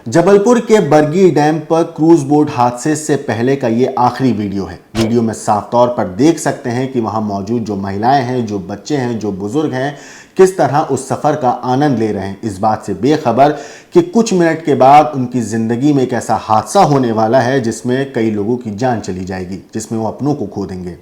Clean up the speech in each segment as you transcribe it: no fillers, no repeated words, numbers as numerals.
जबलपुर के बरगी डैम पर cruise boat हादसे से पहले का ये आखिरी वीडियो है। वीडियो में साफ तौर पर देख सकते हैं कि वहां मौजूद जो महिलाएं हैं, जो बच्चे हैं, जो बुजुर्ग हैं, किस तरह उस सफर का आनंद ले रहे हैं, इस बात से बेखबर कि कुछ मिनट के बाद उनकी जिंदगी में एक ऐसा हादसा होने वाला है जिसमें कई लोगों की जान चली जाएगी, जिसमें वो अपनों को खो देंगे।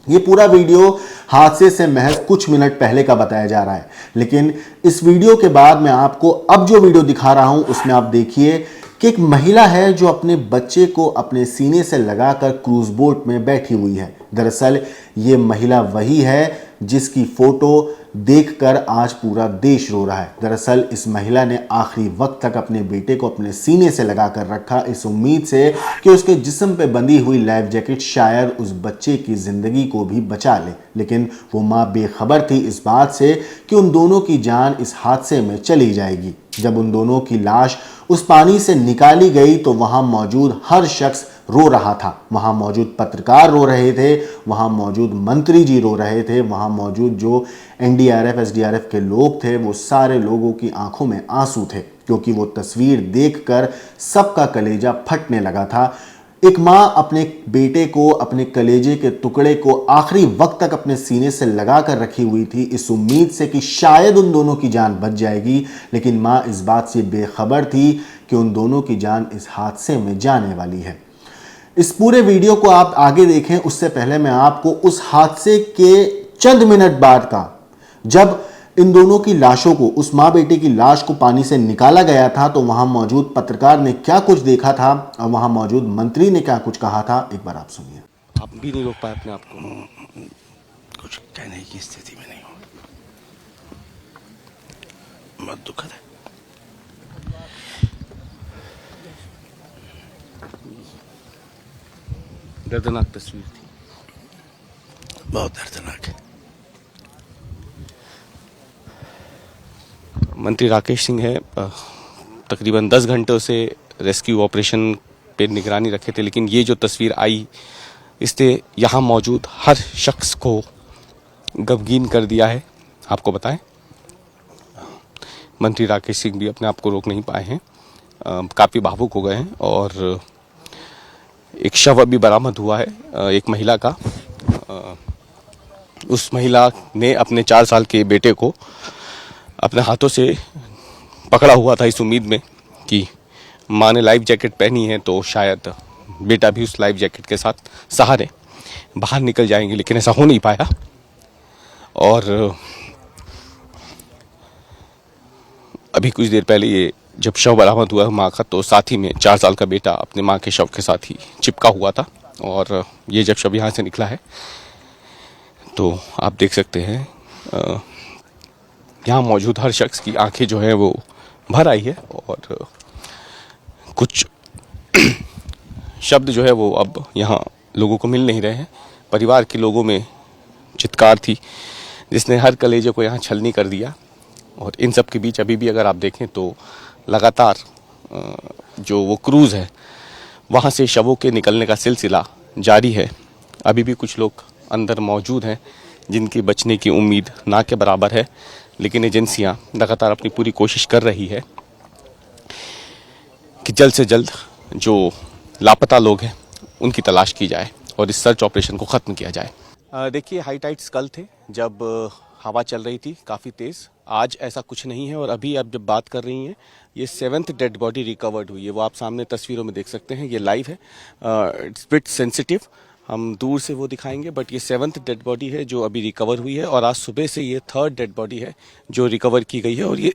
ये पूरा वीडियो हादसे से महज कुछ मिनट पहले का बताया जा रहा है, लेकिन इस वीडियो के बाद मैं आपको अब जो वीडियो दिखा रहा हूं उसमें आप देखिए कि एक महिला है जो अपने बच्चे को अपने सीने से लगाकर क्रूज बोट में बैठी हुई है। दरअसल ये महिला वही है जिसकी फोटो देखकर आज पूरा देश रो रहा है। दरअसल इस महिला ने आखिरी वक्त तक अपने बेटे को अपने सीने से लगाकर रखा, इस उम्मीद से कि उसके जिस्म पे बंधी हुई लाइफ जैकेट शायद उस बच्चे की जिंदगी को भी बचा ले। लेकिन वो माँ बेखबर थी इस बात से कि उन दोनों की जान इस हादसे में चली जाएगी। जब उन दोनों की लाश उस पानी से निकाली गई तो वहां मौजूद हर शख्स रो रहा था। वहां मौजूद पत्रकार रो रहे थे, वहां मौजूद मंत्री जी रो रहे थे, वहां मौजूद जो एनडीआरएफ एसडीआरएफ के लोग थे, वो सारे लोगों की आंखों में आंसू थे, क्योंकि वो तस्वीर देखकर सबका कलेजा फटने लगा था। एक माँ अपने बेटे को, अपने कलेजे के टुकड़े को आखिरी वक्त तक अपने सीने से लगा कर रखी हुई थी, इस उम्मीद से कि शायद उन दोनों की जान बच जाएगी। लेकिन माँ इस बात से बेखबर थी कि उन दोनों की जान इस हादसे में जाने वाली है। इस पूरे वीडियो को आप आगे देखें, उससे पहले मैं आपको उस हादसे के चंद मिनट बाद का, जब इन दोनों की लाशों को, उस माँ बेटे की लाश को पानी से निकाला गया था, तो वहां मौजूद पत्रकार ने क्या कुछ देखा था और वहां मौजूद मंत्री ने क्या कुछ कहा था, एक बार आप सुनिए। आप भी नहीं रोक पाए अपने आप को? कुछ कहने की स्थिति में नहीं हूँ। बहुत दुखद है। दर्दनाक तस्वीर थी। बहुत दर्दनाक है। मंत्री राकेश सिंह है, तकरीबन 10 घंटों से रेस्क्यू ऑपरेशन पे निगरानी रखे थे, लेकिन ये जो तस्वीर आई इसने यहाँ मौजूद हर शख्स को गमगीन कर दिया है। आपको बताएं, मंत्री राकेश सिंह भी अपने आप को रोक नहीं पाए हैं, काफ़ी भावुक हो गए हैं। और एक शव अभी बरामद हुआ है एक महिला का। उस महिला ने अपने 4 साल के बेटे को अपने हाथों से पकड़ा हुआ था, इस उम्मीद में कि माँ ने लाइफ जैकेट पहनी है तो शायद बेटा भी उस लाइफ जैकेट के साथ सहारे बाहर निकल जाएंगे, लेकिन ऐसा हो नहीं पाया। और अभी कुछ देर पहले ये जब शव बरामद हुआ माँ का, तो साथ ही में 4 साल का बेटा अपने माँ के शव के साथ ही चिपका हुआ था। और ये जब शव यहाँ से निकला है तो आप देख सकते हैं यहाँ मौजूद हर शख्स की आंखें जो है वो भर आई है। और कुछ शब्द जो है वो अब यहाँ लोगों को मिल नहीं रहे हैं। परिवार के लोगों में चित्कार थी जिसने हर कलेजे को यहाँ छलनी कर दिया। और इन सब के बीच अभी भी अगर आप देखें तो लगातार जो वो क्रूज़ है वहाँ से शवों के निकलने का सिलसिला जारी है। अभी भी कुछ लोग अंदर मौजूद हैं जिनकी बचने की उम्मीद ना के बराबर है, लेकिन एजेंसियां लगातार अपनी पूरी कोशिश कर रही है कि जल्द से जल्द जो लापता लोग हैं उनकी तलाश की जाए और इस सर्च ऑपरेशन को ख़त्म किया जाए। देखिए, हाई टाइड्स कल थे जब हवा चल रही थी काफ़ी तेज़। आज ऐसा कुछ नहीं है। और अभी आप जब बात कर रही हैं, ये 7th डेड बॉडी रिकवर्ड हुई है, वो आप सामने तस्वीरों में देख सकते हैं। ये लाइव है, इट्स बिट सेंसिटिव, हम दूर से वो दिखाएंगे, बट ये 7th डेड बॉडी है जो अभी रिकवर हुई है। और आज सुबह से ये 3rd डेड बॉडी है जो रिकवर की गई है। और ये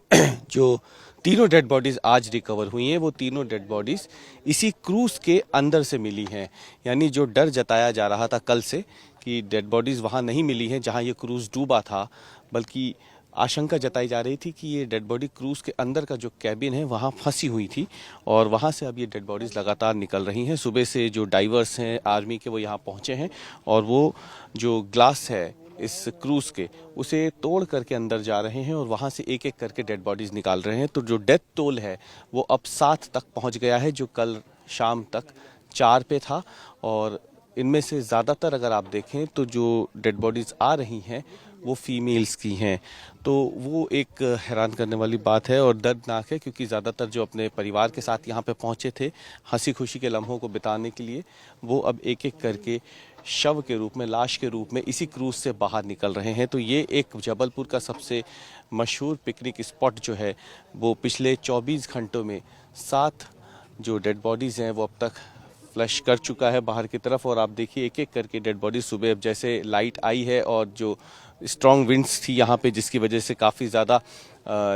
जो तीनों डेड बॉडीज़ आज रिकवर हुई हैं, वो तीनों डेड बॉडीज़ इसी क्रूज़ के अंदर से मिली हैं। यानी जो डर जताया जा रहा था कल से कि डेड बॉडीज़ वहाँ नहीं मिली हैं जहाँ ये क्रूज़ डूबा था, बल्कि आशंका जताई जा रही थी कि ये डेड बॉडी क्रूज़ के अंदर का जो कैबिन है वहाँ फंसी हुई थी। और वहाँ से अब ये डेड बॉडीज़ लगातार निकल रही हैं। सुबह से जो डाइवर्स हैं आर्मी के, वो यहाँ पहुँचे हैं और वो जो ग्लास है इस क्रूज़ के, उसे तोड़ करके अंदर जा रहे हैं और वहाँ से एक एक करके डेड बॉडीज़ निकाल रहे हैं। तो जो डेथ टोल है वो अब 7 तक पहुँच गया है, जो कल शाम तक 4 पे था। और इनमें से ज़्यादातर अगर आप देखें तो जो डेड बॉडीज़ आ रही हैं वो फीमेल्स की हैं। तो वो एक हैरान करने वाली बात है और दर्दनाक है, क्योंकि ज़्यादातर जो अपने परिवार के साथ यहाँ पे पहुँचे थे हंसी खुशी के लम्हों को बिताने के लिए, वो अब एक एक करके शव के रूप में, लाश के रूप में इसी क्रूज से बाहर निकल रहे हैं। तो ये एक जबलपुर का सबसे मशहूर पिकनिक स्पॉट जो है, वो पिछले 24 घंटों में 7 जो डेड बॉडीज़ हैं वो अब तक फ्लश कर चुका है बाहर की तरफ। और आप देखिए एक एक करके डेड बॉडी सुबह अब जैसे लाइट आई है और जो स्ट्रॉन्ग विंड्स थी यहाँ पे, जिसकी वजह से काफ़ी ज़्यादा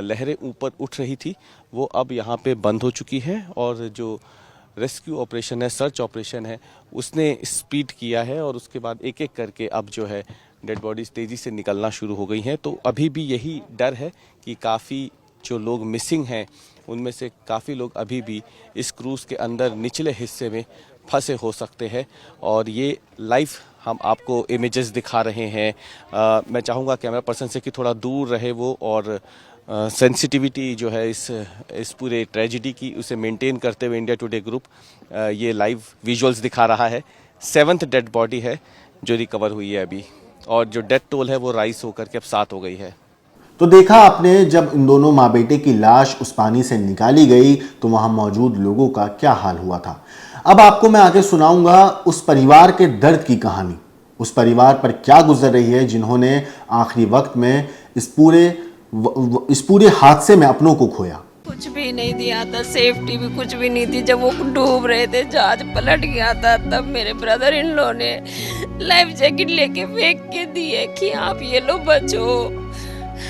लहरें ऊपर उठ रही थी, वो अब यहाँ पे बंद हो चुकी है। और जो रेस्क्यू ऑपरेशन है, सर्च ऑपरेशन है, उसने स्पीड किया है और उसके बाद एक एक करके अब जो है डेड बॉडीज़ तेज़ी से निकलना शुरू हो गई हैं। तो अभी भी यही डर है कि काफ़ी जो लोग मिसिंग हैं उनमें से काफ़ी लोग अभी भी इस क्रूज़ के अंदर निचले हिस्से में फंसे हो सकते हैं। और ये लाइव हम आपको इमेजेस दिखा रहे हैं। मैं चाहूँगा कैमरा पर्सन से कि थोड़ा दूर रहे वो, और सेंसिटिविटी जो है इस पूरे ट्रेजिडी की उसे मेंटेन करते हुए इंडिया टुडे ग्रुप ये लाइव विजुअल्स दिखा रहा है। 7th डेड बॉडी है जो रिकवर हुई है अभी, और जो डेथ टोल है वो राइज होकर के अब 7 हो गई है। तो देखा आपने, जब इन दोनों माँ बेटे की लाश उस पानी से निकाली गई तो वहां मौजूद लोगों का क्या हाल हुआ था। अब आपको मैं आगे सुनाऊंगा उस परिवार के दर्द की कहानी, उस परिवार पर क्या गुजर रही है जिन्होंने आखिरी वक्त में इस पूरे हादसे में अपनों को खोया। कुछ भी नहीं दिया था, सेफ्टी भी कुछ भी नहीं थी। जब वो डूब रहे थे, जहाज पलट गया था, तब मेरे ब्रदर इन लो ने लाइफ जैकेट लेके फेंक के दिए कि आप ये लो बचो।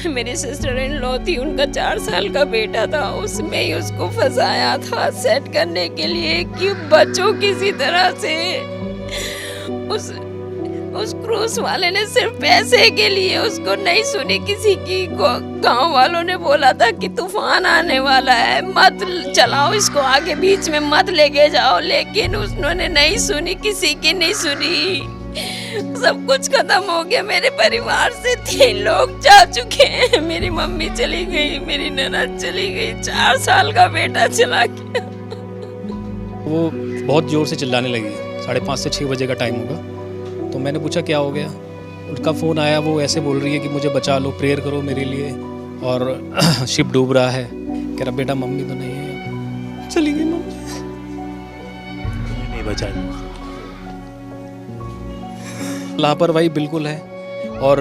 मेरी सिस्टर इन लॉ थी, उनका 4 साल का बेटा था, उसमें ही उसको फंसाया था सेट करने के लिए कि बच्चों किसी तरह से। उस क्रूज वाले ने सिर्फ पैसे के लिए उसको नहीं सुनी किसी की। गांव वालों ने बोला था कि तूफान आने वाला है, मत चलाओ इसको आगे, बीच में मत लेके जाओ, लेकिन उन्होंने नहीं सुनी, किसी की नहीं सुनी। सब कुछ खत्म हो गया। मेरे परिवार से 3 लोग जा चुके हैं। मेरी मम्मी चली गई, मेरी ननद चली गई, 4 साल का बेटा चला गया। वो बहुत ज़ोर से चिल्लाने लगी। 5:30 से 6 बजे का टाइम होगा। तो मैंने पूछा क्या हो गया। उनका फ़ोन आया, वो ऐसे बोल रही है कि मुझे बचा लो, प्रेयर करो मेरे लिए, और शिप डूब रहा है। कह रहा बेटा मम्मी तो नहीं है, चली गई मम्मी, नहीं बचा। लापरवाही बिल्कुल है। और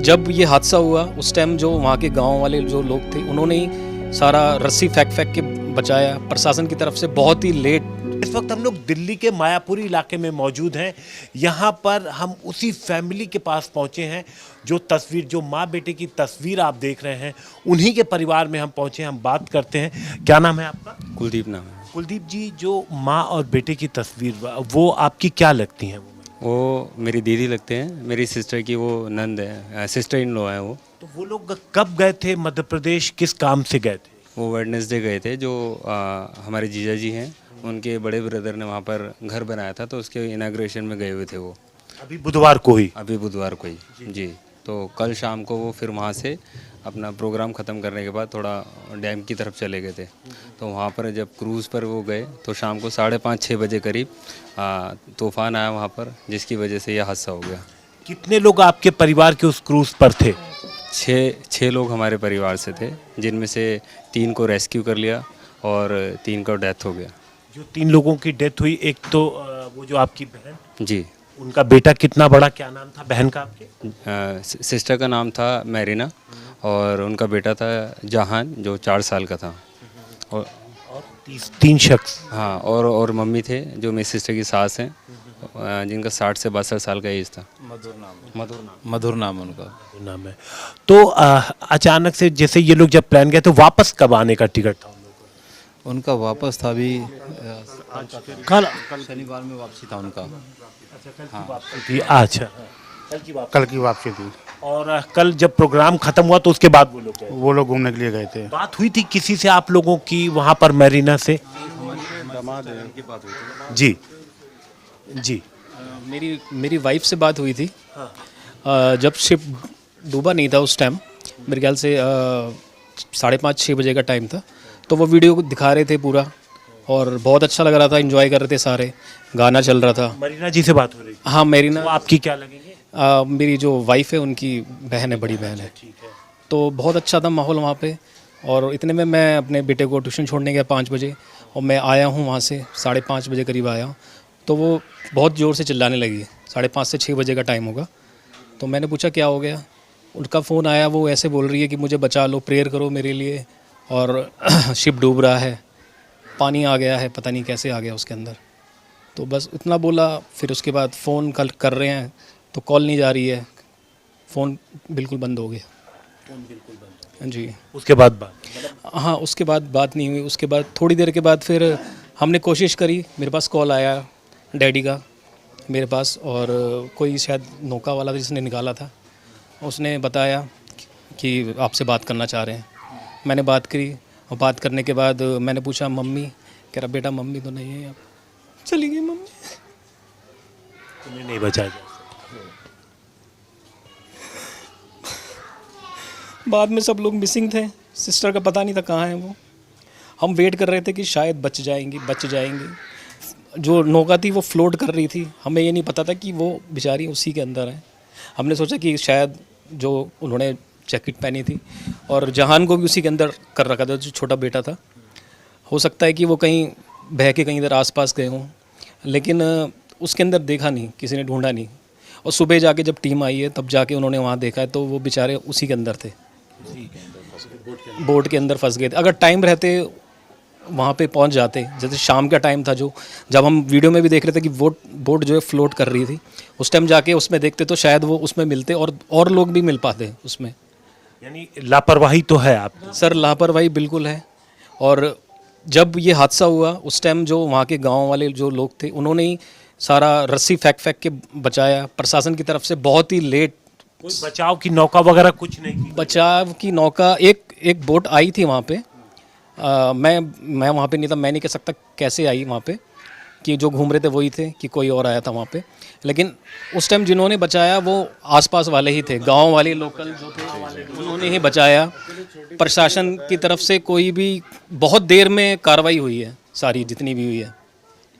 जब ये हादसा हुआ उस टाइम जो वहाँ के गांव वाले जो लोग थे उन्होंने ही सारा रस्सी फेंक के बचाया। प्रशासन की तरफ से बहुत ही लेट। इस वक्त हम लोग दिल्ली के मायापुरी इलाके में मौजूद हैं। यहाँ पर हम उसी फैमिली के पास पहुँचे हैं जो तस्वीर, जो माँ बेटे की तस्वीर आप देख रहे हैं, उन्हीं के परिवार में हम पहुँचे। हम बात करते हैं। क्या नाम है आपका? कुलदीप नाम है। कुलदीप जी, जो माँ और बेटे की तस्वीर, वो आपकी क्या लगती हैं? वो मेरी दीदी लगते हैं, मेरी सिस्टर की वो नंद है, सिस्टर इन लॉ है वो। तो वो लोग कब गए थे मध्य प्रदेश, किस काम से गए थे? वो वेडनेसडे गए थे। जो हमारे जीजा जी हैं उनके बड़े ब्रदर ने वहाँ पर घर बनाया था, तो उसके इनाग्रेशन में गए हुए थे वो। अभी बुधवार को ही? अभी बुधवार को ही जी। तो कल शाम को वो फिर वहाँ से अपना प्रोग्राम ख़त्म करने के बाद थोड़ा डैम की तरफ चले गए थे। तो वहाँ पर जब क्रूज़ पर वो गए तो शाम को 5:30-6 बजे करीब तूफ़ान आया वहाँ पर, जिसकी वजह से यह हादसा हो गया। कितने लोग आपके परिवार के उस क्रूज़ पर थे? 6 लोग हमारे परिवार से थे, जिनमें से 3 को रेस्क्यू कर लिया और 3 का डेथ हो गया। जो 3 लोगों की डेथ हुई, एक तो वो जो आपकी बहन, जी, उनका बेटा कितना बड़ा, क्या नाम था बहन का आपके? सिस्टर का नाम था मैरिना और उनका बेटा था जहान, जो 4 साल का था। और 3 शख्स? हाँ, और मम्मी थे जो मेरी सिस्टर की सास हैं, जिनका 60 से 62 साल का एज था। मधुर नाम उनका नाम है। तो अचानक से जैसे ये लोग जब प्लान गए तो वापस कब आने का टिकट था उनका? वापस था अभी कल शनिवार में वापसी था उनका। थी? अच्छा, कल की वापसी थी। और कल जब प्रोग्राम खत्म हुआ तो उसके बाद वो लोग घूमने के लिए गए थे। बात हुई थी किसी से आप लोगों की वहाँ पर मैरीना से? जी जी। मेरी वाइफ से बात हुई थी। जब शिप डूबा नहीं था उस टाइम, मेरे ख्याल से 5:30-6 बजे का टाइम था। तो वो वीडियो दिखा रहे थे पूरा और बहुत अच्छा लग रहा था, एंजॉय कर रहे थे सारे, गाना चल रहा था। मरीना जी से बात हो रही थी? हाँ, मेरीना वो आपकी क्या लगेंगे? मेरी जो वाइफ है उनकी बहन है, बड़ी बहन है। तो बहुत अच्छा था माहौल वहाँ पे। और इतने में मैं अपने बेटे को ट्यूशन छोड़ने गया 5 बजे, और मैं आया हूँ वहाँ से 5:30 बजे करीब आया, तो वो बहुत ज़ोर से चिल्लाने लगी। 5:30 से 6 बजे का टाइम होगा। तो मैंने पूछा क्या हो गया। उनका फ़ोन आया, वो ऐसे बोल रही है कि मुझे बचा लो, प्रेयर करो मेरे लिए, और शिप डूब रहा है, पानी आ गया है, पता नहीं कैसे आ गया उसके अंदर। तो बस इतना बोला। फिर उसके बाद फ़ोन कल कर रहे हैं तो कॉल नहीं जा रही है, फ़ोन बिल्कुल बंद हो गया। जी। उसके बाद बात हाँ, उसके बाद बात नहीं हुई। उसके बाद थोड़ी देर के बाद फिर हमने कोशिश करी, मेरे पास कॉल आया डैडी का मेरे पास, और कोई शायद नौका वाला था जिसने निकाला था, उसने बताया कि आपसे बात करना चाह रहे हैं। मैंने बात करी, और बात करने के बाद मैंने पूछा मम्मी, कह रहा बेटा मम्मी तो नहीं है, अब चली गई मम्मी। तुम्हें नहीं बचाया जा बाद में सब लोग मिसिंग थे, सिस्टर का पता नहीं था कहाँ है वो। हम वेट कर रहे थे कि शायद बच जाएंगी। जो नौका थी वो फ्लोट कर रही थी, हमें ये नहीं पता था कि वो बेचारी उसी के अंदर है। हमने सोचा कि शायद जो उन्होंने जैकेट पहनी थी, और जहान को भी उसी के अंदर कर रखा था, जो छोटा बेटा था, हो सकता है कि वो कहीं बह के कहीं इधर आसपास गए हों, लेकिन उसके अंदर देखा नहीं, किसी ने ढूंढा नहीं। और सुबह जाके जब टीम आई है तब जाके उन्होंने वहाँ देखा है, तो वो बेचारे उसी के अंदर थे, बोट के अंदर फंस गए थे। अगर टाइम रहते वहाँ पे पहुँच जाते, जैसे शाम का टाइम था, जो जब हम वीडियो में भी देख रहे थे कि बोट जो है फ्लोट कर रही थी, उस टाइम जाके उसमें देखते तो शायद वो उसमें मिलते, और लोग भी मिल पाते उसमें। यानी लापरवाही तो है आप। सर लापरवाही बिल्कुल है। और जब ये हादसा हुआ उस टाइम जो वहाँ के गांव वाले जो लोग थे, उन्होंने ही सारा रस्सी फेंक के बचाया। प्रशासन की तरफ से बहुत ही लेट, कोई बचाव की नौका वगैरह कुछ नहीं की? बचाव की नौका एक बोट आई थी वहाँ पे। मैं वहाँ पे नहीं था, मैं नहीं कह सकता कैसे आई वहाँ पे, कि जो घूम रहे थे वही थे कि कोई और आया था वहाँ पे। लेकिन उस टाइम जिन्होंने बचाया वो आसपास वाले ही थे, गांव वाले लोकल जो थे उन्होंने ही बचाया। प्रशासन की तरफ से कोई भी बहुत देर में कार्रवाई हुई है, सारी जितनी भी हुई है।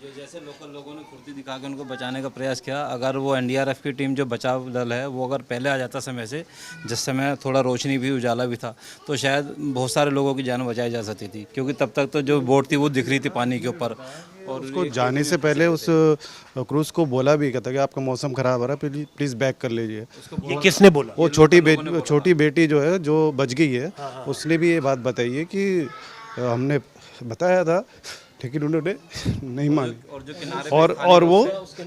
जो जैसे लोकल लोगों ने फुर्ती दिखा के उनको बचाने का प्रयास किया, अगर वो एनडीआरएफ की टीम जो बचाव दल है वो अगर पहले आ जाता समय से, जिस समय थोड़ा रोशनी भी उजाला भी था, तो शायद बहुत सारे लोगों की जान बचाई जा सकती थी, क्योंकि तब तक तो जो बोट थी वो दिख रही थी पानी के ऊपर। और उसको जाने से पहले उस क्रूज को बोला भी कहता कि आपका मौसम ख़राब हो रहा है, प्लीज़ बैक कर लीजिए। ये किसने बोला? वो छोटी बेटी जो है, जो बच गई है, उसने भी ये बात बताई है कि हमने बताया था, लेकिन उन्होंने नहीं मानी। और वो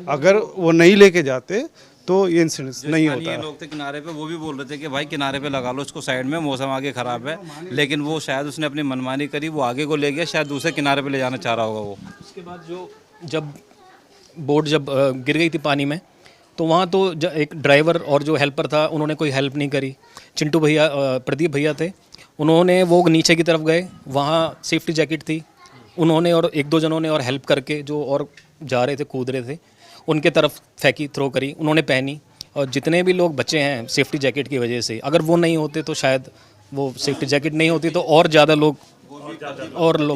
अगर वो नहीं लेके जाते तो ये इंसिडेंट नहीं होता। ये लोग थे किनारे पे, वो भी बोल रहे थे कि भाई किनारे पे लगा लो इसको साइड में, मौसम आगे ख़राब है, लेकिन वो शायद उसने अपनी मनमानी करी, वो आगे को ले गया, शायद दूसरे किनारे पे ले जाना चाह रहा होगा वो। उसके बाद जब बोट गिर गई थी पानी में, तो वहाँ तो एक ड्राइवर और जो हेल्पर था उन्होंने कोई हेल्प नहीं करी। चिंटू भैया, प्रदीप भैया थे, उन्होंने वो नीचे की तरफ गए, वहाँ सेफ्टी जैकेट थी, उन्होंने और 1-2 जनों ने और हेल्प करके जो और जा रहे थे, कूद रहे थे, उनके तरफ फेंकी, थ्रो करी, उन्होंने पहनी। और जितने भी लोग बचे हैं सेफ्टी जैकेट की वजह से, अगर वो नहीं होते तो शायद वो सेफ्टी जैकेट नहीं होती तो और ज़्यादा लोग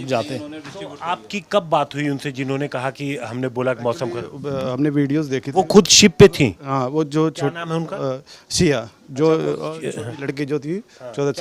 जाते। तो आपकी कब बात हुई उनसे जिन्होंने कहा कि हमने बोला कि मौसम खराब? हमने वीडियोस देखी थी। वो खुद शिप पे थी? हाँ, वो जो क्या नाम है उनका? सिया, जो लड़की जो थी 14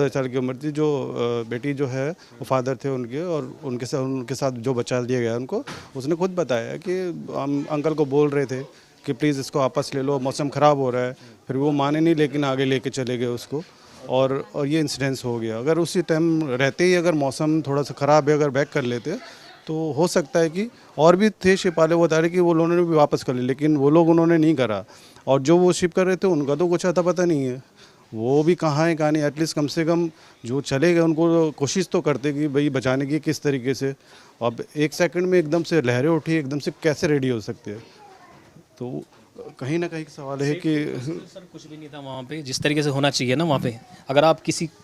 साल की उम्र थी, जो बेटी जो है वो फादर थे उनके, और उनके साथ जो बचा लिया गया उनको, उसने खुद बताया कि हम अंकल को बोल रहे थे कि प्लीज़ इसको वापस ले लो, मौसम ख़राब हो रहा है। फिर वो माने नहीं, लेकिन आगे लेके चले गए उसको, और ये इंसिडेंस हो गया। अगर उसी टाइम रहते ही अगर मौसम थोड़ा सा ख़राब है, अगर बैक कर लेते तो हो सकता है कि और भी थे शिप वाले, वो बता रहे कि वो लोगों ने भी वापस कर लिया, लेकिन वो लोग उन्होंने नहीं करा। और जो वो शिप कर रहे थे उनका तो कुछ आता पता नहीं है, वो भी कहाँ है कहाँ नहीं। एटलीस्ट कम से कम जो चले गए उनको कोशिश तो करते कि भाई बचाने की किस तरीके से। अब 1 सेकंड में एकदम से लहरें उठी, एकदम से कैसे रेडी हो सकते हैं? तो कहीं ना कहीं सवाल है कि सर कुछ भी नहीं था वहाँ पे, जिस तरीके से होना चाहिए ना वहाँ पे। अगर आप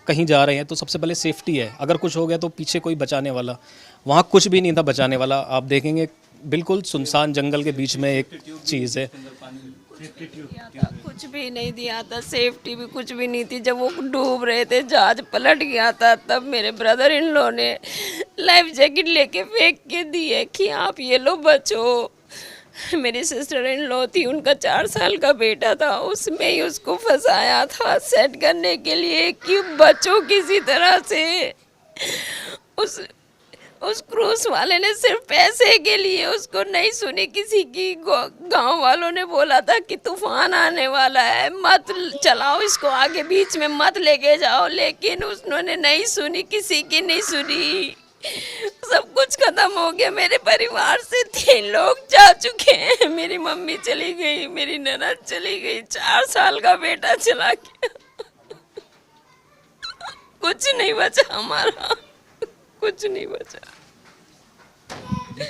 कहीं जा रहे हैं तो सबसे पहले सेफ्टी है, अगर कुछ हो गया तो पीछे कोई बचाने वाला, वहाँ कुछ भी नहीं था बचाने वाला। आप देखेंगे बिल्कुल सुनसान जंगल के बीच में एक चीज़ है, कुछ भी नहीं दिया था, सेफ्टी भी कुछ भी नहीं थी। जब वो डूब रहे थे, जहाज पलट गया था, तब मेरे ब्रदर इन लॉ ने लाइफ जैकेट लेके फेंक के दिए कि आप ये लो बचो। मेरी सिस्टर इन लॉ थी, उनका 4 साल का बेटा था, उसमें ही उसको फंसाया था सेट करने के लिए कि बच्चों किसी तरह से। उस क्रूज वाले ने सिर्फ पैसे के लिए उसको नहीं सुनी किसी की। गांव वालों ने बोला था कि तूफान आने वाला है, मत चलाओ इसको आगे, बीच में मत लेके जाओ, लेकिन उन्होंने नहीं सुनी, किसी की नहीं सुनी। सब कुछ खत्म हो गया। मेरे परिवार से 3 लोग जा चुके हैं। मेरी मम्मी चली गई, मेरी ननद चली गई, 4 साल का बेटा चला गया। कुछ नहीं बचा हमारा, कुछ नहीं बचा।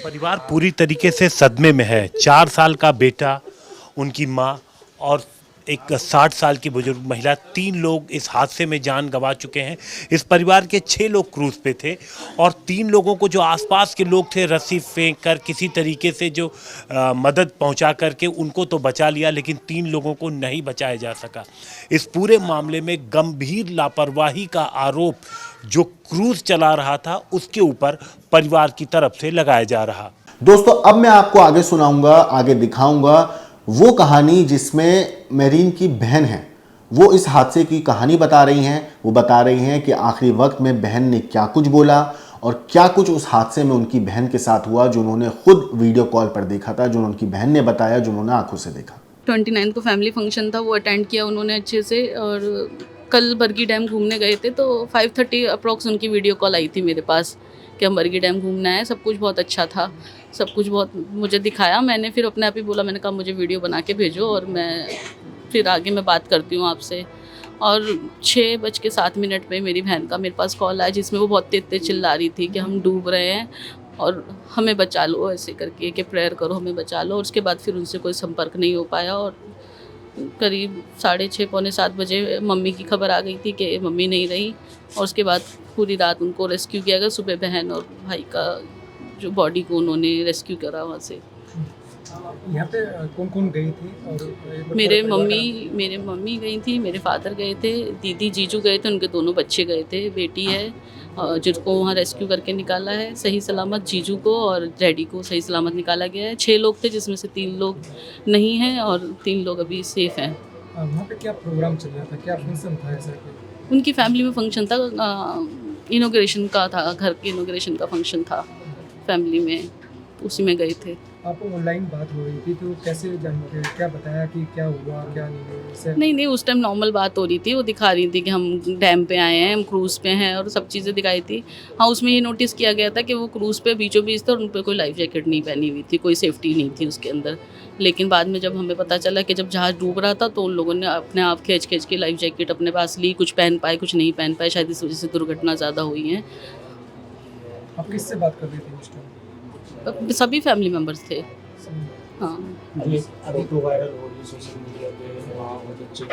परिवार पूरी तरीके से सदमे में है। 4 साल का बेटा, उनकी माँ और एक 60 साल की बुजुर्ग महिला, 3 लोग इस हादसे में जान गंवा चुके हैं। इस परिवार के 6 लोग क्रूज पे थे और 3 लोगों को जो आसपास के लोग थे रस्सी फेंक कर किसी तरीके से जो मदद पहुंचा करके उनको तो बचा लिया, लेकिन 3 लोगों को नहीं बचाया जा सका। इस पूरे मामले में गंभीर लापरवाही का आरोप जो क्रूज चला रहा था उसके ऊपर परिवार की तरफ से लगाया जा रहा। दोस्तों, अब मैं आपको आगे सुनाऊंगा, आगे दिखाऊंगा वो कहानी जिसमें मेरीन की बहन है। वो इस हादसे की कहानी बता रही हैं। वो बता रही हैं कि आखिरी वक्त में बहन ने क्या कुछ बोला और क्या कुछ उस हादसे में उनकी बहन के साथ हुआ, जो उन्होंने खुद वीडियो कॉल पर देखा था, जो उनकी बहन ने बताया, जो उन्होंने आंखों से देखा। 29 को फैमिली फंक्शन था, वो अटेंड किया उन्होंने अच्छे से। और कल बरगी डैम घूमने गए थे तो 5:30 अप्रॉक्स उनकी वीडियो कॉल आई थी मेरे पास कि हम बरगी डैम घूमना है। सब कुछ बहुत अच्छा था, सब कुछ बहुत मुझे दिखाया। मैंने फिर अपने आप ही बोला, मैंने कहा मुझे वीडियो बना के भेजो और मैं फिर आगे मैं बात करती हूँ आपसे। और 6:07 पे मेरी बहन का मेरे पास कॉल आया, जिसमें वो बहुत तेज चिल्ला रही थी कि हम डूब रहे हैं और हमें बचा लो, ऐसे करके कि प्रेयर करो, हमें बचा लो। और उसके बाद फिर उनसे कोई संपर्क नहीं हो पाया। और करीब 6:30 पौने 7 बजे मम्मी की खबर आ गई थी कि मम्मी नहीं रही। और उसके बाद पूरी रात उनको रेस्क्यू किया गया। सुबह बहन और भाई का जो बॉडी को उन्होंने रेस्क्यू करा वहाँ से। यहाँ पे कौन कौन गई थी? और मेरे मम्मी गई थी, मेरे फादर गए थे, दीदी जीजू गए थे, उनके दोनों बच्चे गए थे, बेटी है जिसको वहाँ रेस्क्यू करके निकाला है सही सलामत। जीजू को और डैडी को सही सलामत निकाला गया है। 6 लोग थे जिसमें से 3 लोग नहीं हैं और 3 लोग अभी सेफ हैं। वहाँ पे क्या प्रोग्राम चल रहा था, क्या फंक्शन था ऐसा? उनकी फैमिली में फंक्शन था, इनॉग्रेशन का था, घर के इनॉग्रेशन का फंक्शन था फैमिली में, उसी में गए थे। आप ऑनलाइन बात हो रही थी तो कैसे जानते, क्या बताया कि क्या हुआ क्या नहीं? नहीं, उस टाइम नॉर्मल बात हो रही थी। वो दिखा रही थी कि हम डैम पे आए हैं, हम क्रूज़ पे हैं और सब चीज़ें दिखाई थी। हाँ, उसमें ये नोटिस किया गया था कि वो क्रूज़ पे बीचों बीच था और उन पर कोई लाइफ जैकेट नहीं पहनी हुई थी, कोई सेफ्टी नहीं थी उसके अंदर। लेकिन बाद में जब हमें पता चला कि जब जहाज़ डूब रहा था तो उन लोगों ने अपने आप खींच के लाइफ जैकेट अपने पास ली, कुछ पहन पाए कुछ नहीं पहन पाए, शायद इस वजह से दुर्घटना ज़्यादा हुई है। आप किससे बात कर रही थी उस टाइम? सभी फैमिली मेम्बर्स थे। हाँ, अभी तो वायरल हो रही है सोशल मीडिया पे, वहाँ बच्चे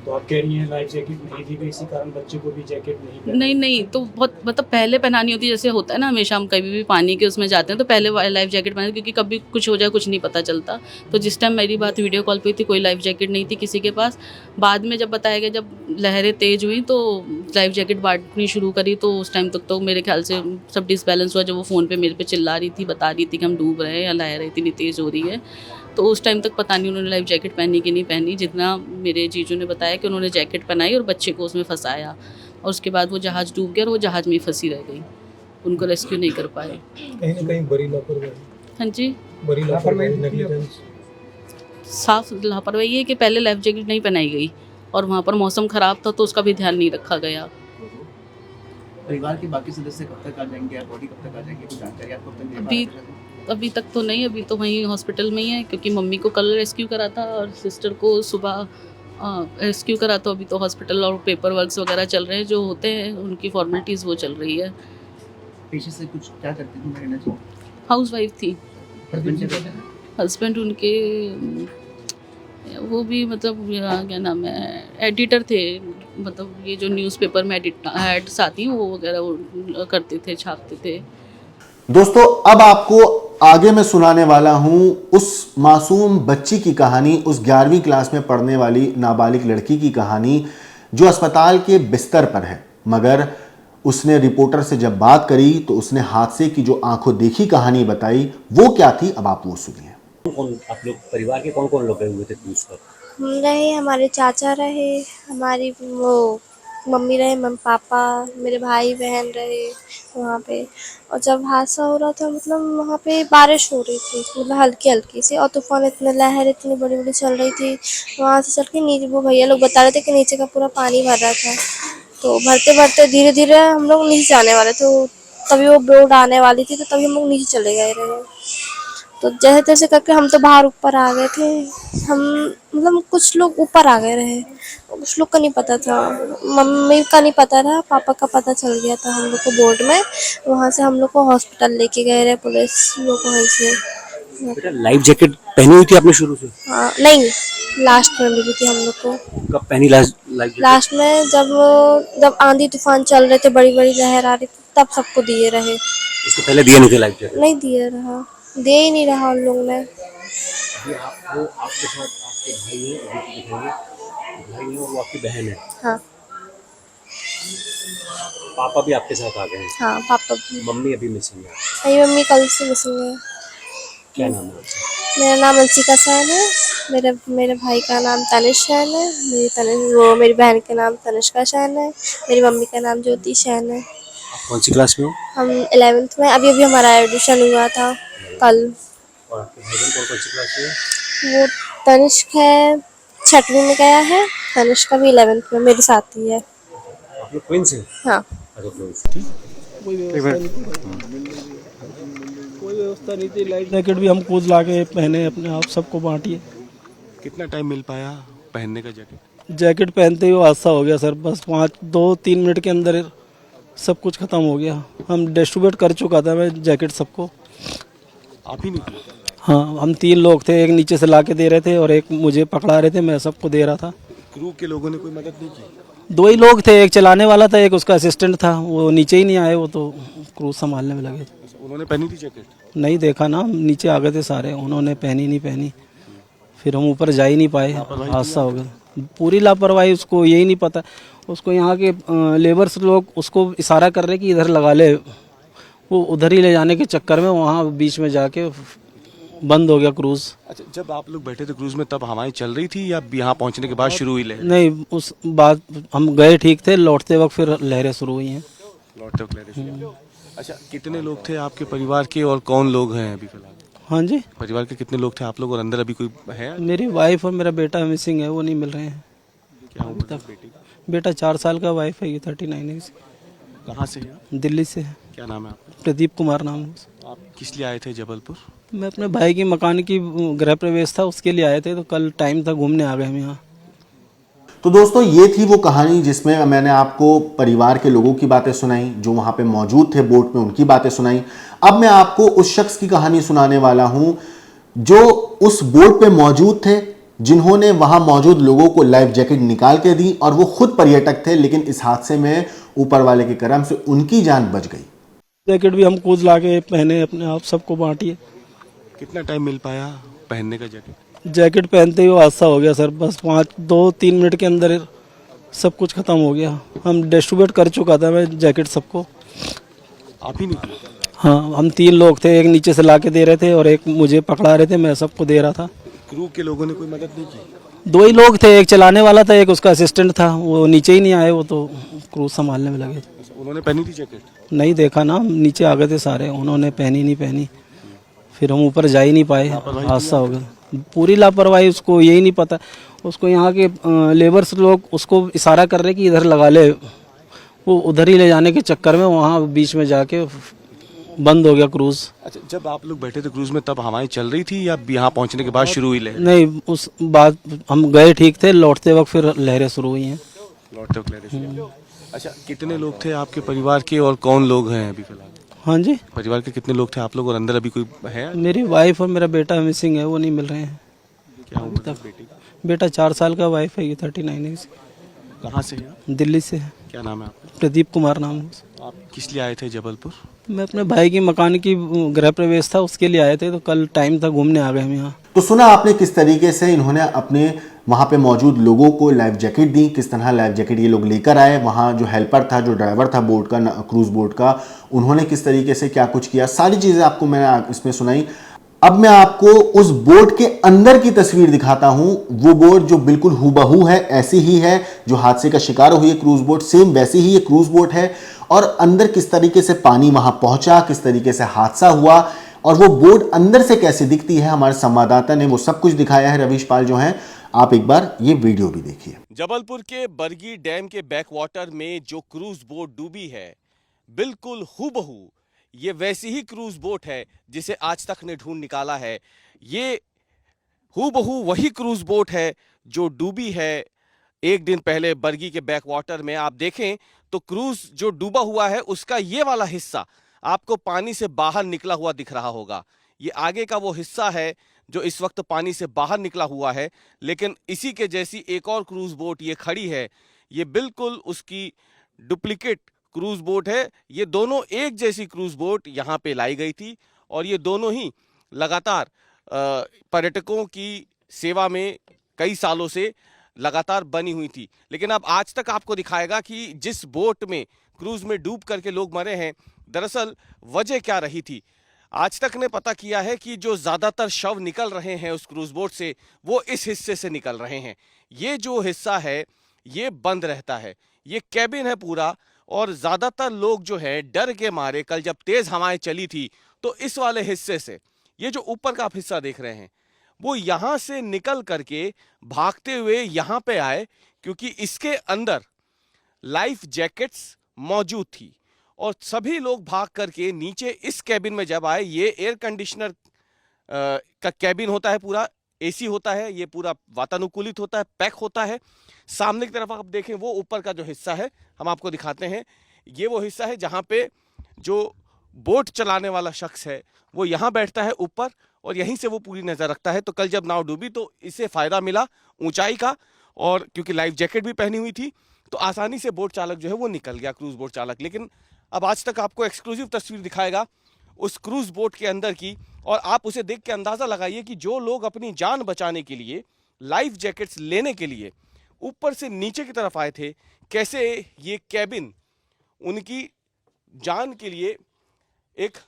तो आप कह रही हैं लाइफ जैकेट नहीं थी, इसी कारण बच्चे को भी जैकेट नहीं तो बहुत मतलब पहले पहनानी होती है, जैसे होता है ना हमेशा हम कभी भी पानी के उसमें जाते हैं तो पहले लाइफ जैकेट पहने, क्योंकि कभी कुछ हो जाए कुछ नहीं पता चलता। तो जिस टाइम मेरी बात वीडियो कॉल पे थी कोई लाइफ जैकेट नहीं थी किसी के पास। बाद में जब बताया गया, जब लहरें तेज़ हुई तो लाइफ जैकेट बांटनी शुरू करी, तो उस टाइम तक तो मेरे ख्याल से सब डिसबैलेंस हुआ। जब वो फ़ोन पे मेरे पे चिल्ला रही थी, बता रही थी कि हम डूब रहे हैं या लहरें इतनी तेज़ हो रही है, तो उस टाइम तक पता नहीं उन्होंने लाइफ जैकेट पहनी कि नहीं पहनी। जितना मेरे जीजू ने बताया कि उन्होंने जैकेट पहनाई और बच्चे को उसमें फंसाया और उसके बाद वो जहाज़ डूब गया और वो जहाज़ में ही फंसी रह गई, उनको रेस्क्यू नहीं कर पाए। कहीं ना कहीं बड़ी लापरवाही। हाँ जी, बड़ी लापरवाही, साफ लापरवाही है कि पहले लाइफ जैकेट नहीं पहनाई गई और वहाँ पर मौसम ख़राब था तो उसका भी ध्यान नहीं रखा गया। परिवार के बाकी सदस्य कब तक आ जाएंगे, बॉडी कब तक आ जाएंगे, कुछ जानकारी आपको अभी तक तो नहीं, अभी तो वहीं हॉस्पिटल में ही है, क्योंकि मम्मी को कल रेस्क्यू करा था और सिस्टर को सुबह रेस्क्यू करा। तो अभी तो हॉस्पिटल और पेपर वर्क्स वगैरह चल रहे हैं, जो होते हैं उनकी फॉर्मेलिटीज़ वो चल रही है। पेशे से कुछ क्या करती थी मैंने? हाउस वाइफ थी। हस्बैंड उनके वो भी मतलब क्या नाम है, एडिटर थे, मतलब ये जो न्यूज़पेपर में एड्स आती हैं वो वगैरह वो करते थे, छापते थे। दोस्तों, अब आपको आगे मैं सुनाने वाला हूं उस मासूम बच्ची की कहानी, उस 11वीं क्लास में पढ़ने वाली नाबालिग लड़की की कहानी जो अस्पताल के बिस्तर पर है, मगर उसने रिपोर्टर से जब बात करी तो उसने हादसे की जो आंखों देखी कहानी बताई, वो क्या थी अब आप वो सुनिए। कौन आप लोग परिवार के कौन कौन लोग गए हुए थे क्रूज पर? हम रहे, हमारे चाचा रहे, हमारी वो मम्मी रहे, पापा, मेरे भाई बहन रहे वहाँ पे। और जब हादसा हो रहा था मतलब वहाँ पे बारिश हो रही थी, मतलब हल्की हल्की सी, और तूफान इतने, लहर इतनी बड़ी बड़ी चल रही थी। वहाँ से चल के नीचे वो भैया लोग बता रहे थे कि नीचे का पूरा पानी भर रहा था। तो भरते भरते धीरे धीरे हम लोग नीचे जाने वाले थे, तभी वो बोट आने वाली थी, तो तभी हम लोग नीचे चले गए रहे। तो जैसे तैसे करके हम तो बाहर ऊपर आ गए थे। हम मतलब कुछ लोग ऊपर आ गए रहे, कुछ लोग का नहीं पता था, मम्मी का नहीं पता था, पापा का पता चल गया था हम लोग को बोर्ड में। वहाँ से हम लोग को हॉस्पिटल लेके गए रहे पुलिस लोग वहीं से। बेटा लाइफ जैकेट पहनी हुई थी आपने शुरू से? हाँ नहीं, लास्ट में मिली थी हम लोग को। कब पहनी लाइफ जैकेट? लास्ट में जब आंधी तूफान चल रहे थे, बड़ी बड़ी लहर आ रही थी, तब सबको दिए रहे। इससे पहले दिए नहीं थे लाइफ जैकेट? नहीं दिए रहा, दे ही नहीं रहा उन लोग ने। अभी आपको आपके साथ आपके भाई है, अभी दिखाइए, भाई है और वो आपकी बहन है। हाँ पापा भी आपके साथ आ गए हैं? हाँ, पापा भी। मम्मी अभी मिसिंग है? मेरी मम्मी कल से मिसिंग है। क्या नाम है आपका? मेरा नाम अंशिका सैन है, मेरे भाई का नाम तनिष सैन है, मेरी बहन का नाम तनिष्का सैन है, मेरी मम्मी का नाम ज्योति सैन है। आप कौन सी क्लास में हो? हम 11th में, अभी हमारा एडमिशन हुआ था कल। और आपके भाई बहन कौन कौन सी क्लास में है? वो तनिष्क है 6वीं में गया है, तनिष्का भी 11th में मेरे साथ ही है। आप लोग ट्विंस हैं? हाँ। अच्छा ट्विंस। कोई व्यवस्था नहीं थी, लाइफ जैकेट भी हम खुद ला के पहने, अपने आप सबको बांटिए। कितना टाइम मिल पाया पहनने का जैकेट? जैकेट पहनते ही वो हादसा हो गया सर, बस 2-3 मिनट के अंदर सब कुछ ख़त्म हो गया। हम डिस्ट्रीब्यूट कर चुका था मैं जैकेट सबको। आप ही नहीं? हाँ, हम 3 लोग थे, एक नीचे से ला के दे रहे थे और एक मुझे पकड़ा रहे थे, मैं सबको दे रहा था। क्रू के लोगों ने कोई मदद नहीं की? 2 ही लोग थे, एक चलाने वाला था, एक उसका असिस्टेंट था, वो नीचे ही नहीं आए, वो तो क्रूज संभालने में लगे। उन्होंने पहनी थी जैकेट? नहीं देखा ना, नीचे आ गए थे सारे, उन्होंने पहनी नहीं पहनी, फिर हम ऊपर जा ही नहीं पाए, हादसा हो गया। पूरी लापरवाही, उसको यही नहीं पता, उसको यहाँ के लेबर्स लोग उसको इशारा कर रहे कि इधर लगा ले, वो उधर ही ले जाने के चक्कर में वहाँ बीच में जाके बंद हो गया क्रूज। अच्छा, जब आप लोग बैठे थे क्रूज में तब हवाएं चल रही थी या यहाँ पहुँचने के बाद शुरू हुई लहर? नहीं, उस बात हम गए ठीक थे, लौटते वक्त फिर लहरें शुरू हुई हैं। लौटते वक्त लहरें शुरू। अच्छा, कितने लोग थे आपके परिवार के और कौन लोग हैं अभी फिलहाल? हाँ जी, परिवार के कितने लोग थे आप लोग और अंदर अभी कोई है? मेरी वाइफ और मेरा बेटा मिसिंग है, वो नहीं मिल रहे हैं। क्या उम्र तक बेटी? बेटा 4 साल का, वाइफ है ये 39 है। कहाँ से है? दिल्ली से है। क्या नाम है आपका? प्रदीप कुमार नाम है। आप किस लिए आए थे जबलपुर? मैं अपने भाई की मकान की गृह प्रवेश था, उसके लिए आए थे, तो कल टाइम था, घूमने आ गए हम यहाँ। तो दोस्तों ये थी वो कहानी जिसमें मैंने आपको परिवार के लोगों की बातें सुनाई, जो वहाँ पे मौजूद थे बोट में, उनकी बातें सुनाई। अब मैं आपको उस शख्स की कहानी सुनाने वाला हूँ जो उस बोट पे मौजूद थे, जिन्होंने वहाँ मौजूद लोगों को लाइफ जैकेट निकाल के दी, और वो खुद पर्यटक थे, लेकिन इस हादसे में ऊपर वाले के करम से उनकी जान बच गई। जैकेट भी हम खुद ला के पहने, अपने आप सबको बांटिए। कितना टाइम मिल पाया पहनने का जैकेट? जैकेट पहनते ही वो हादसा हो गया सर, बस 2-3 मिनट के अंदर सब कुछ ख़त्म हो गया। हम डिस्ट्रीब्यूट कर चुका था मैं जैकेट सबको। आप ही नहीं? हाँ, हम 3 लोग थे, एक नीचे से ला के दे रहे थे और एक मुझे पकड़ा रहे थे, मैं सबको दे रहा था। क्रू के लोगों ने कोई मदद नहीं की? 2 ही लोग थे, एक चलाने वाला था, एक उसका असिस्टेंट था, वो नीचे ही नहीं आए, वो तो क्रूज संभालने में लगे। उन्होंने पहनी थी जैकेट? नहीं देखा ना, नीचे आ गए थे सारे, उन्होंने पहनी नहीं पहनी, फिर हम ऊपर जा ही नहीं पाए, हादसा हो गया। पूरी लापरवाही, उसको यही नहीं पता, उसको यहाँ के लेबर्स लोग उसको इशारा कर रहे कि इधर लगा ले, वो उधर ही ले जाने के चक्कर में वहाँ बीच में जाके बंद हो गया क्रूज। अच्छा, जब आप लोग बैठे थे क्रूज में तब हवाएं चल रही थी या यहाँ पहुँचने के बाद शुरू हुई लहर? नहीं, उस बात हम गए ठीक थे, लौटते वक्त फिर लहरें शुरू हुई हैं। लौटते वक्त लहरें शुरू। अच्छा, कितने लोग थे आपके परिवार के और कौन लोग हैं अभी फिलहाल? हाँ जी, परिवार के कितने लोग थे आप लोग और अंदर अभी कोई है? मेरी वाइफ और मेरा बेटा मिसिंग है, वो नहीं मिल रहे हैं। क्या उम्र तक बेटी? बेटा 4 साल का, वाइफ है ये 39 है। कहाँ से है? दिल्ली से है। क्या नाम है आपका? प्रदीप कुमार नाम है। आप किस लिए आए थे जबलपुर? मैं अपने भाई की मकान की गृह प्रवेश था, उसके लिए आए थे, तो कल टाइम था, घूमने आ गए हम यहाँ। तो सुना आपने किस तरीके से इन्होंने अपने वहाँ पे मौजूद लोगों को लाइफ जैकेट दी, किस तरह लाइफ जैकेट ये लोग लेकर आए। वहाँ जो हेल्पर था, जो ड्राइवर था बोट का, क्रूज बोट का, उन्होंने किस तरीके से क्या कुछ किया, सारी चीज़ें आपको मैंने इसमें सुनाई। अब मैं आपको उस बोट के अंदर की तस्वीर दिखाता हूं। वो बोट जो बिल्कुल हूबहू है, ऐसी ही है जो हादसे का शिकार हुई है क्रूज बोट, सेम वैसी ही ये क्रूज बोट है। और अंदर किस तरीके से पानी वहां पहुंचा, किस तरीके से हादसा हुआ और वो बोट अंदर से कैसे दिखती है, हमारे संवाददाता ने वो सब कुछ दिखाया है, रवीश पाल जो हैं। आप एक बार ये वीडियो भी देखिए। जबलपुर के बरगी डैम के बैकवाटर में जो क्रूज बोट डूबी है, बिल्कुल हूबहू ये वैसी ही क्रूज बोट है जिसे आज तक ने ढूंढ निकाला है। ये हूबहू वही क्रूज बोट है जो डूबी है एक दिन पहले बरगी के बैकवाटर में। आप देखें तो क्रूज जो डूबा हुआ है उसका ये वाला हिस्सा आपको पानी से बाहर निकला हुआ दिख रहा होगा। ये आगे का वो हिस्सा है जो इस वक्त पानी से बाहर निकला हुआ है, लेकिन इसी के जैसी एक और क्रूज बोट ये खड़ी है। ये बिल्कुल उसकी डुप्लीकेट क्रूज बोट है। ये दोनों एक जैसी क्रूज बोट यहाँ पे लाई गई थी और ये दोनों ही लगातार पर्यटकों की सेवा में कई सालों से लगातार बनी हुई थी। लेकिन अब आज तक आपको दिखाएगा कि जिस बोट में क्रूज में डूब करके लोग मरे हैं, दरअसल वजह क्या रही थी। आज तक ने पता किया है कि जो ज्यादातर शव निकल रहे हैं उस क्रूज बोट से, वो इस हिस्से से निकल रहे हैं। ये जो हिस्सा है ये बंद रहता है, ये कैबिन है पूरा। और ज्यादातर लोग जो है डर के मारे, कल जब तेज हवाएं चली थी तो इस वाले हिस्से से, ये जो ऊपर का आप हिस्सा देख रहे हैं, वो यहां से निकल करके भागते हुए यहां पे आए, क्योंकि इसके अंदर लाइफ जैकेट्स मौजूद थी। और सभी लोग भाग करके नीचे इस कैबिन में जब आए, ये एयर कंडीशनर का कैबिन होता है, पूरा एसी होता है, ये पूरा वातानुकूलित होता है, पैक होता है। सामने की तरफ आप देखें वो ऊपर का जो हिस्सा है हम आपको दिखाते हैं। ये वो हिस्सा है जहां पे जो बोट चलाने वाला शख्स है वो यहां बैठता है ऊपर और यहीं से वो पूरी नजर रखता है। तो कल जब नाव डूबी तो इसे फायदा मिला ऊंचाई का, और क्योंकि लाइफ जैकेट भी पहनी हुई थी तो आसानी से बोट चालक जो है वो निकल गया, क्रूज बोट चालक। लेकिन अब आज तक आपको एक्सक्लूसिव तस्वीर दिखाएगा उस क्रूज बोट के अंदर की, और आप उसे देख के अंदाजा लगाइए कि जो लोग अपनी जान बचाने के लिए लाइफ जैकेट्स लेने के लिए ऊपर से नीचे की तरफ आए थे, कैसे ये कैबिन उनकी जान के लिए एक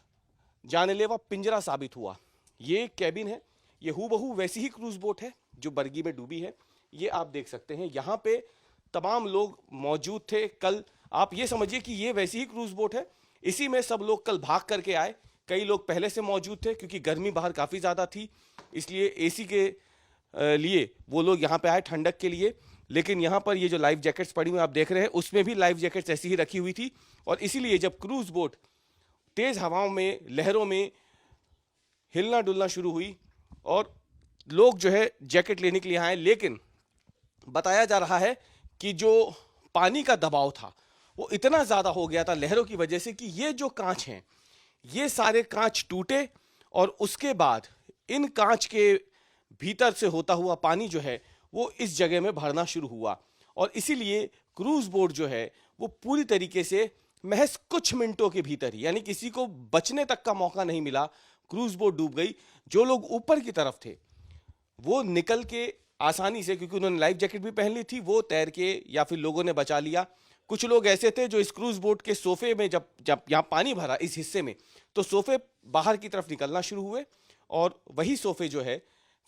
जानलेवा पिंजरा साबित हुआ। ये कैबिन है, ये हूबहू वैसी ही क्रूज बोट है जो बरगी में डूबी है। ये आप देख सकते हैं, यहाँ पे तमाम लोग मौजूद थे कल। आप ये समझिए कि ये वैसी ही क्रूज बोट है, इसी में सब लोग कल भाग करके आए। कई लोग पहले से मौजूद थे क्योंकि गर्मी बाहर काफ़ी ज़्यादा थी, इसलिए एसी के लिए वो लोग यहाँ पे आए ठंडक के लिए। लेकिन यहाँ पर ये जो लाइफ जैकेट्स पड़ी हुई आप देख रहे हैं, उसमें भी लाइफ जैकेट्स ऐसी ही रखी हुई थी। और इसीलिए जब क्रूज बोट तेज हवाओं में, लहरों में हिलना डुलना शुरू हुई और लोग जो है जैकेट लेने के लिए आए, लेकिन बताया जा रहा है कि जो पानी का दबाव था वो इतना ज़्यादा हो गया था लहरों की वजह से कि ये जो कांच हैं ये सारे कांच टूटे, और उसके बाद इन कांच के भीतर से होता हुआ पानी जो है वो इस जगह में भरना शुरू हुआ। और इसीलिए क्रूज बोट जो है वो पूरी तरीके से महज कुछ मिनटों के भीतर ही, यानी किसी को बचने तक का मौका नहीं मिला, क्रूज बोट डूब गई। जो लोग ऊपर की तरफ थे वो निकल के आसानी से, क्योंकि उन्होंने लाइफ जैकेट भी पहन ली थी, वो तैर के या फिर लोगों ने बचा लिया। कुछ लोग ऐसे थे जो इस क्रूज बोट के सोफे में जब यहाँ पानी भरा इस हिस्से में, तो सोफे बाहर की तरफ निकलना शुरू हुए और वही सोफे जो है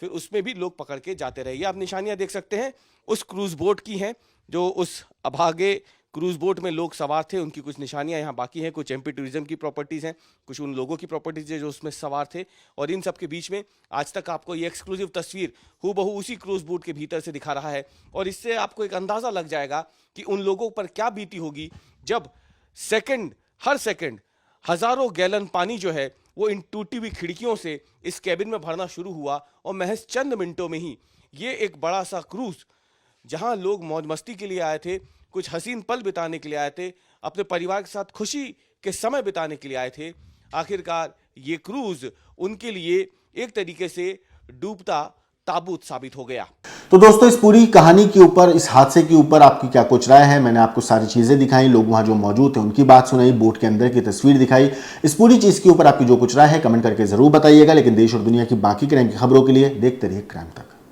फिर उसमें भी लोग पकड़ के जाते रहे। ये आप निशानियां देख सकते हैं उस क्रूज बोट की हैं, जो उस अभागे क्रूज बोट में लोग सवार थे, उनकी कुछ निशानियां यहाँ बाकी हैं। कुछ एमपी टूरिज्म की प्रॉपर्टीज़ हैं, कुछ उन लोगों की प्रॉपर्टीज़ है जो उसमें सवार थे। और इन सब के बीच में आज तक आपको ये एक्सक्लूसिव तस्वीर हूबहू उसी क्रूज बोट के भीतर से दिखा रहा है। और इससे आपको एक अंदाज़ा लग जाएगा कि उन लोगों पर क्या बीती होगी जब हर सेकंड हज़ारों गैलन पानी जो है वो इन टूटी हुई खिड़कियों से इस कैबिन में भरना शुरू हुआ। और महज चंद मिनटों में ही ये एक बड़ा सा क्रूज, जहां लोग मौज मस्ती के लिए आए थे, कुछ हसीन पल बिताने के लिए आए थे, अपने परिवार के साथ खुशी के समय बिताने के लिए आए थे, आखिरकार ये क्रूज उनके लिए एक तरीके से डूबता ताबूत साबित हो गया। तो दोस्तों, इस पूरी कहानी के ऊपर, इस हादसे के ऊपर आपकी क्या कुछ राय है? मैंने आपको सारी चीजें दिखाई, लोग वहां जो मौजूद थे उनकी बात सुनाई, बोट के अंदर की तस्वीर दिखाई। इस पूरी चीज के ऊपर आपकी जो कुछ राय है कमेंट करके जरूर बताइएगा। लेकिन देश और दुनिया की बाकी क्राइम की खबरों के लिए देखते रहिए क्राइम तक।